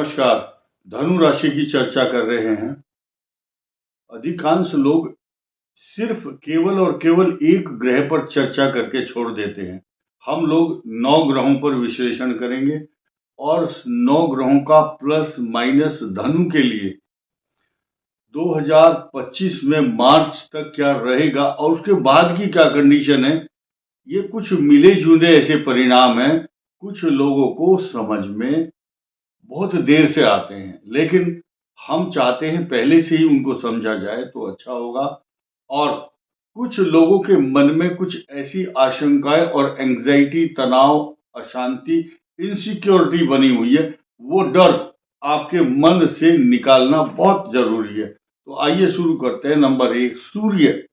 नमस्कार। धनु राशि की चर्चा कर रहे हैं। अधिकांश लोग सिर्फ केवल और केवल एक ग्रह पर चर्चा करके छोड़ देते हैं। हम लोग 9 ग्रहों पर विश्लेषण करेंगे और 9 ग्रहों का प्लस माइनस धनु के लिए 2025 में मार्च तक क्या रहेगा और उसके बाद की क्या कंडीशन है। ये कुछ मिले जुले ऐसे परिणाम हैं, कुछ लोगों को समझ में बहुत देर से आते हैं, लेकिन हम चाहते हैं पहले से ही उनको समझा जाए तो अच्छा होगा। और कुछ लोगों के मन में कुछ ऐसी आशंकाएं और एंग्जाइटी, तनाव, अशांति, इनसिक्योरिटी बनी हुई है, वो डर आपके मन से निकालना बहुत जरूरी है। तो आइए शुरू करते हैं। नंबर 1, सूर्य।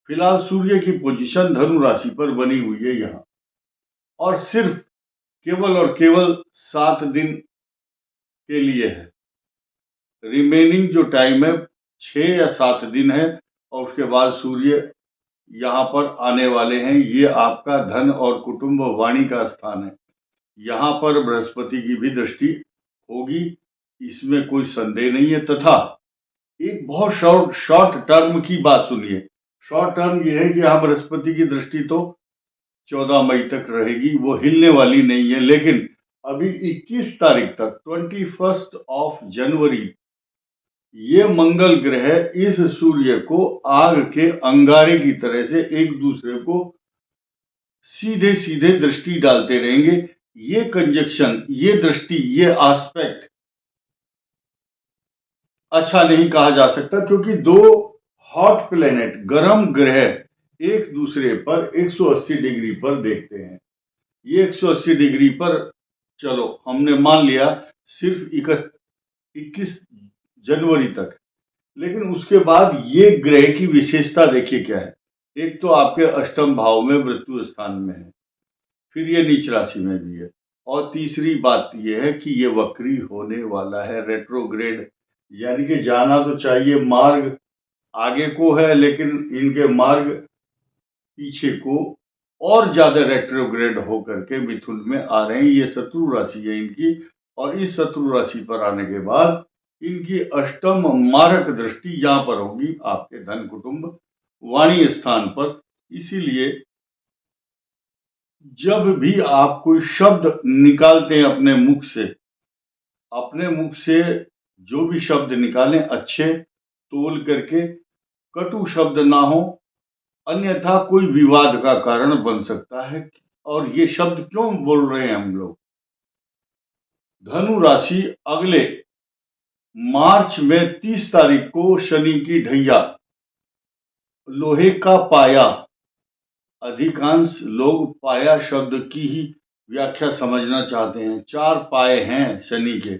फिलहाल सूर्य की पोजीशन धनु राशि पर बनी हुई है यहाँ, और सिर्फ केवल और केवल 7 दिन के लिए है। रिमेनिंग जो टाइम है 6 या 7 दिन है, और उसके बाद सूर्य यहाँ पर आने वाले हैं। ये आपका धन और कुटुंब वाणी का स्थान है। यहाँ पर बृहस्पति की भी दृष्टि होगी, इसमें कोई संदेह नहीं है। तथा एक बहुत शॉर्ट टर्म की बात सुनिए। शॉर्ट टर्म ये है कि यहाँ बृहस्पति की दृष्टि तो 14 मई तक रहेगी, वो हिलने वाली नहीं है। लेकिन अभी 21 तारीख तक 21 जनवरी ये मंगल ग्रह इस सूर्य को आग के अंगारे की तरह से एक दूसरे को सीधे सीधे दृष्टि डालते रहेंगे। ये कंजक्शन, ये दृष्टि, ये एस्पेक्ट अच्छा नहीं कहा जा सकता, क्योंकि दो हॉट प्लेनेट, गर्म ग्रह एक दूसरे पर 180 डिग्री पर देखते हैं। ये 180 डिग्री पर, चलो हमने मान लिया सिर्फ 21 जनवरी तक, लेकिन उसके बाद ये ग्रह की विशेषता देखिए क्या है। एक तो आपके अष्टम भाव में, मृत्यु स्थान में है, फिर ये नीच राशि में भी है, और तीसरी बात ये है कि ये वक्री होने वाला है, रेट्रोग्रेड। यानी कि जाना तो चाहिए मार्ग आगे को है, लेकिन इनके मार्ग पीछे को और ज्यादा रेट्रोग्रेड होकर के मिथुन में आ रहे हैं। ये शत्रु राशि है इनकी, और इस शत्रु राशि पर आने के बाद इनकी अष्टम मारक दृष्टि यहां पर होगी आपके धन कुटुंब वाणी स्थान पर। इसीलिए जब भी आप कोई शब्द निकालते हैं अपने मुख से जो भी शब्द निकालें अच्छे तोल करके, कटु शब्द ना हो, अन्यथा कोई विवाद का कारण बन सकता है। और ये शब्द क्यों बोल रहे हैं हम लोग। धनु राशि अगले मार्च में 30 तारीख को शनि की ढैया, लोहे का पाया। अधिकांश लोग पाया शब्द की ही व्याख्या समझना चाहते हैं। 4 पाए हैं शनि के,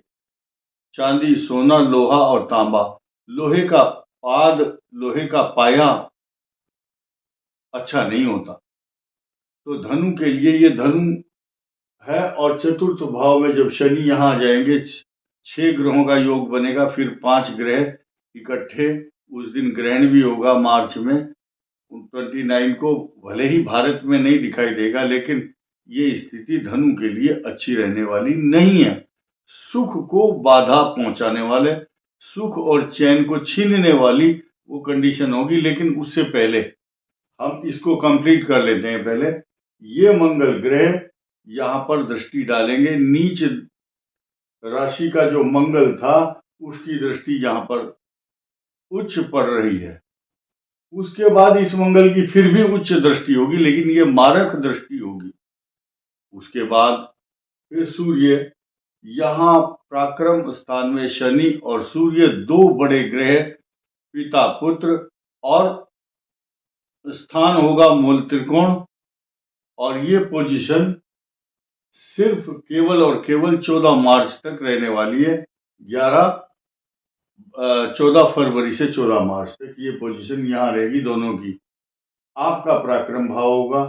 चांदी, सोना, लोहा और तांबा। लोहे का पाद, लोहे का पाया अच्छा नहीं होता। तो धनु के लिए ये धनु है, और चतुर्थ भाव में जब शनि यहाँ आ जाएंगे, 6 ग्रहों का योग बनेगा, फिर 5 ग्रह इकट्ठे। उस दिन ग्रहण भी होगा मार्च में 29 को। भले ही भारत में नहीं दिखाई देगा, लेकिन ये स्थिति धनु के लिए अच्छी रहने वाली नहीं है। सुख को बाधा पहुंचाने वाले, सुख और चैन को छीनने वाली वो कंडीशन होगी। लेकिन उससे पहले हम इसको कंप्लीट कर लेते हैं। पहले ये मंगल ग्रह यहाँ पर दृष्टि डालेंगे। नीच राशि का जो मंगल था उसकी दृष्टि यहाँ पर उच्च पड़ रही है। उसके बाद इस मंगल की फिर भी उच्च दृष्टि होगी, लेकिन ये मारक दृष्टि होगी। उसके बाद फिर सूर्य यहाँ पराक्रम स्थान में, शनि और सूर्य दो बड़े ग्रह, पिता पुत्र, और स्थान होगा मूल त्रिकोण। और ये पोजीशन सिर्फ केवल और केवल 14 मार्च तक रहने वाली है। 14 फरवरी से 14 मार्च तक ये पोजीशन यहाँ रहेगी दोनों की। आपका पराक्रम भाव होगा।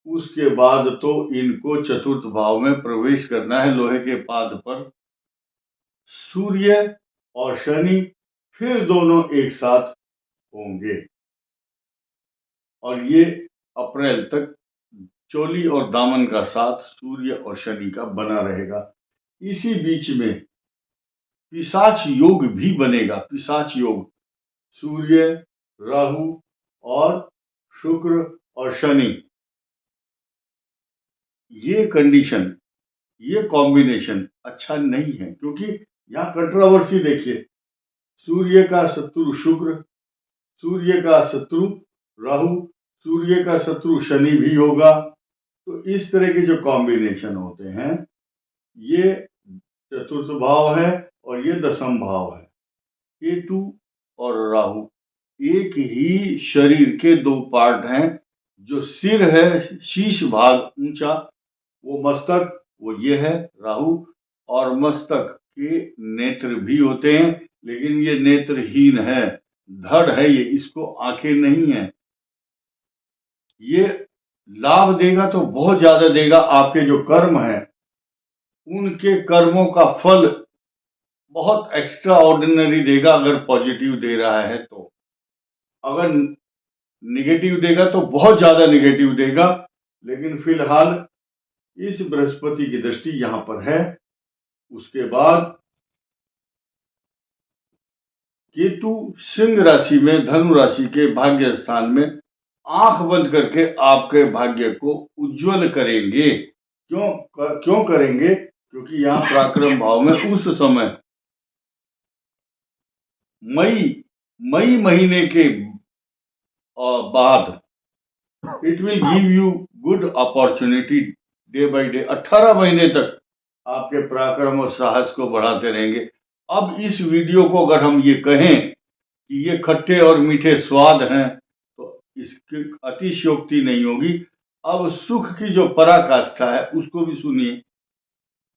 उसके बाद तो इनको चतुर्थ भाव में प्रवेश करना है, लोहे के पाद पर सूर्य और शनि फिर दोनों एक साथ होंगे, और ये अप्रैल तक चोली और दामन का साथ सूर्य और शनि का बना रहेगा। इसी बीच में पिशाच योग भी बनेगा। पिशाच योग सूर्य, राहु और शुक्र और शनि, ये कंडीशन, ये कॉम्बिनेशन अच्छा नहीं है, क्योंकि यहाँ कंट्रोवर्सी देखिए, सूर्य का शत्रु शुक्र, सूर्य का शत्रु राहु, सूर्य का शत्रु शनि भी होगा। तो इस तरह के जो कॉम्बिनेशन होते हैं, ये चतुर्थ भाव है और ये दशम भाव है। केतु और राहु एक ही शरीर के दो पार्ट हैं। जो सिर है, शीश भाग ऊंचा, वो मस्तक, वो ये है राहु। और मस्तक के नेत्र भी होते हैं, लेकिन ये नेत्रहीन है, धड़ है ये, इसको आंखें नहीं है। ये लाभ देगा तो बहुत ज्यादा देगा। आपके जो कर्म हैं, उनके कर्मों का फल बहुत एक्स्ट्रा ऑर्डिनरी देगा, अगर पॉजिटिव दे रहा है तो। अगर निगेटिव देगा तो बहुत ज्यादा निगेटिव देगा। लेकिन फिलहाल इस बृहस्पति की दृष्टि यहां पर है। उसके बाद केतु सिंह राशि में, धनु राशि के भाग्य स्थान में आंख बंद करके आपके भाग्य को उज्जवल करेंगे। क्यों करेंगे? क्योंकि यहाँ पराक्रम भाव में उस समय मई महीने के बाद it will give you good opportunity day by day. 18 महीने तक आपके पराक्रम और साहस को बढ़ाते रहेंगे। अब इस वीडियो को अगर हम ये कहें कि ये खट्टे और मीठे स्वाद हैं, तो इसकी अतिशयोक्ति नहीं होगी। अब सुख की जो पराकाष्ठा है उसको भी सुनिए।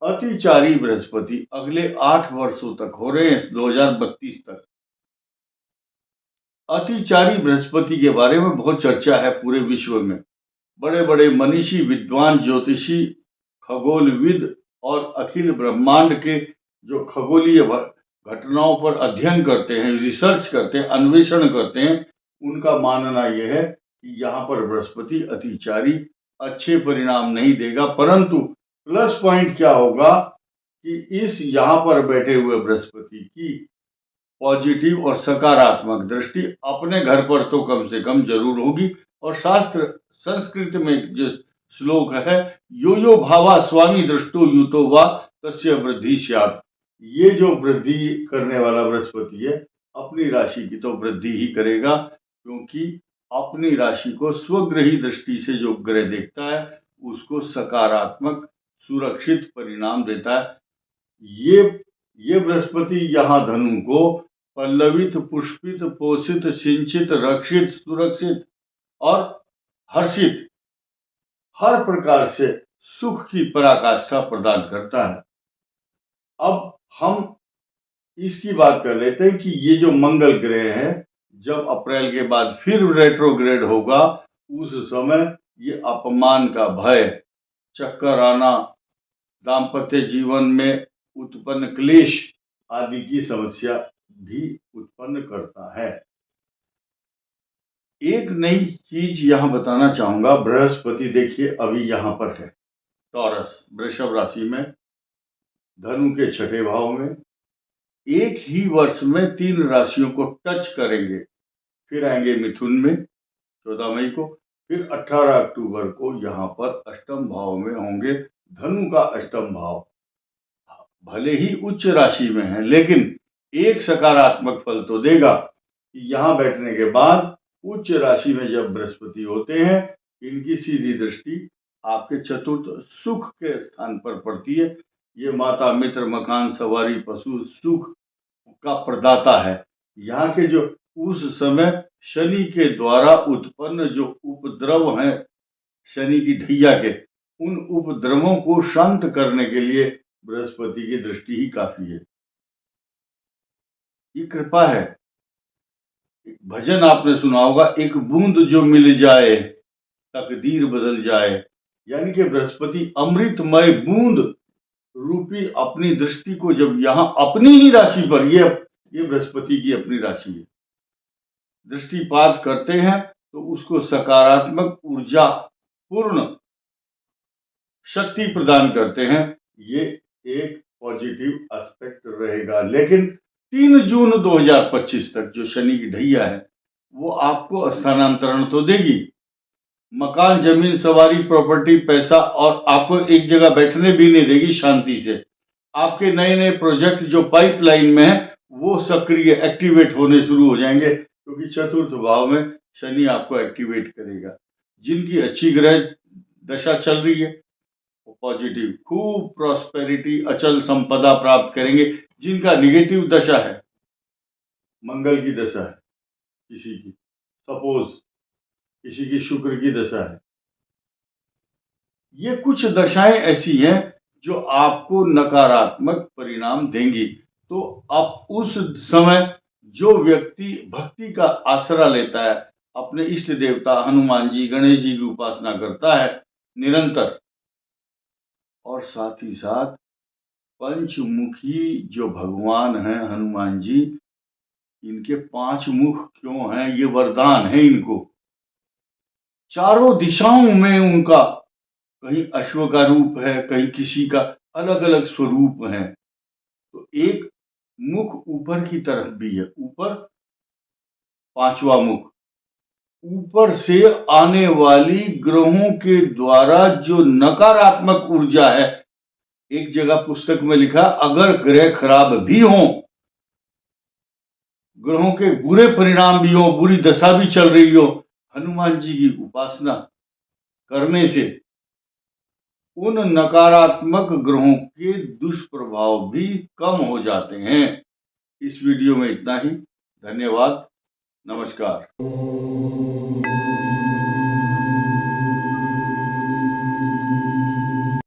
अतिचारी बृहस्पति अगले 8 वर्षों तक हो रहे हैं, 2032 तक। अतिचारी बृहस्पति के बारे में बहुत चर्चा है पूरे विश्व में। बड़े बड़े मनीषी, विद्वान, ज्योतिषी, खगोलविद और अखिल ब्रह्मांड के जो खगोलीय घटनाओं पर अध्ययन करते हैं, रिसर्च करते हैं, अन्वेषण करते हैं, उनका मानना यह है कि यहाँ पर बृहस्पति अतिचारी अच्छे परिणाम नहीं देगा। परंतु प्लस पॉइंट क्या होगा कि इस यहाँ पर बैठे हुए बृहस्पति की पॉजिटिव और सकारात्मक दृष्टि अपने घर पर तो कम से कम जरूर होगी। और शास्त्र संस्कृत में जो श्लोक है, यो यो भावा स्वामी दृष्टो युतो वा तस्य वृद्धि स्यात्। ये जो वृद्धि करने वाला बृहस्पति है, अपनी राशि की तो वृद्धि ही करेगा, क्योंकि अपनी राशि को स्वग्रही दृष्टि से जो ग्रह देखता है उसको सकारात्मक सुरक्षित परिणाम देता है। ये बृहस्पति यहाँ धनु को पल्लवित, पुष्पित, पोषित, सिंचित, रक्षित, सुरक्षित और हर्षित, हर प्रकार से सुख की पराकाष्ठा प्रदान करता है। अब हम इसकी बात कर लेते हैं कि ये जो मंगल ग्रह है, जब अप्रैल के बाद फिर रेट्रोग्रेड होगा, उस समय ये अपमान का भय, चक्कर आना, दाम्पत्य जीवन में उत्पन्न क्लेश आदि की समस्या भी उत्पन्न करता है। एक नई चीज यहां बताना चाहूंगा। बृहस्पति देखिए अभी यहां पर है टॉरस, वृषभ राशि में, धनु के 6ठे भाव में। एक ही वर्ष में 3 राशियों को टच करेंगे। फिर आएंगे मिथुन में 14 मई को, फिर 18 अक्टूबर को यहाँ पर अष्टम भाव में होंगे। धनु का अष्टम भाव भले ही उच्च राशि में है, लेकिन एक सकारात्मक फल तो देगा कि यहाँ बैठने के बाद उच्च राशि में जब बृहस्पति होते हैं, इनकी सीधी दृष्टि आपके चतुर्थ सुख के स्थान पर पड़ती है। ये माता, मित्र, मकान, सवारी, पशु, सुख का प्रदाता है। यहाँ के जो उस समय शनि के द्वारा उत्पन्न जो उपद्रव हैं, शनि की ढैया के, उन उपद्रवों को शांत करने के लिए बृहस्पति की दृष्टि ही काफी है। ये कृपा है। एक भजन आपने सुना होगा, एक बूंद जो मिल जाए तकदीर बदल जाए। यानी कि बृहस्पति अमृतमय बूंद रूपी अपनी दृष्टि को जब यहाँ अपनी ही राशि पर, ये बृहस्पति की अपनी राशि है, दृष्टिपात करते हैं, तो उसको सकारात्मक ऊर्जा पूर्ण शक्ति प्रदान करते हैं। ये एक पॉजिटिव एस्पेक्ट रहेगा। लेकिन 3 जून 2025 तक जो शनि की ढैया है वो आपको स्थानांतरण तो देगी, मकान, जमीन, सवारी, प्रॉपर्टी, पैसा, और आपको एक जगह बैठने भी नहीं देगी शांति से। आपके नए नए प्रोजेक्ट जो पाइपलाइन में है वो सक्रिय एक्टिवेट होने शुरू हो जाएंगे, क्योंकि चतुर्थ भाव में शनि आपको एक्टिवेट करेगा। जिनकी अच्छी ग्रह दशा चल रही है वो पॉजिटिव खूब प्रॉस्पेरिटी, अचल संपदा प्राप्त करेंगे। जिनका निगेटिव दशा है, मंगल की दशा है किसी की, सपोज किसी की शुक्र की दशा है, ये कुछ दशाएं ऐसी हैं जो आपको नकारात्मक परिणाम देंगी। तो आप उस समय जो व्यक्ति भक्ति का आसरा लेता है, अपने इष्ट देवता हनुमान जी, गणेश जी की उपासना करता है निरंतर, और साथ ही साथ पंचमुखी जो भगवान हैं हनुमान जी, इनके 5 मुख क्यों हैं, ये वरदान है इनको। चारों दिशाओं में उनका कहीं अश्व का रूप है, कहीं किसी का अलग अलग स्वरूप है। तो एक मुख ऊपर की तरफ भी है, ऊपर 5वां मुख, ऊपर से आने वाली ग्रहों के द्वारा जो नकारात्मक ऊर्जा है। एक जगह पुस्तक में लिखा, अगर ग्रह खराब भी हों, ग्रहों के बुरे परिणाम भी हो, बुरी दशा भी चल रही हो, हनुमान जी की उपासना करने से उन नकारात्मक ग्रहों के दुष्प्रभाव भी कम हो जाते हैं। इस वीडियो में इतना ही। धन्यवाद। नमस्कार।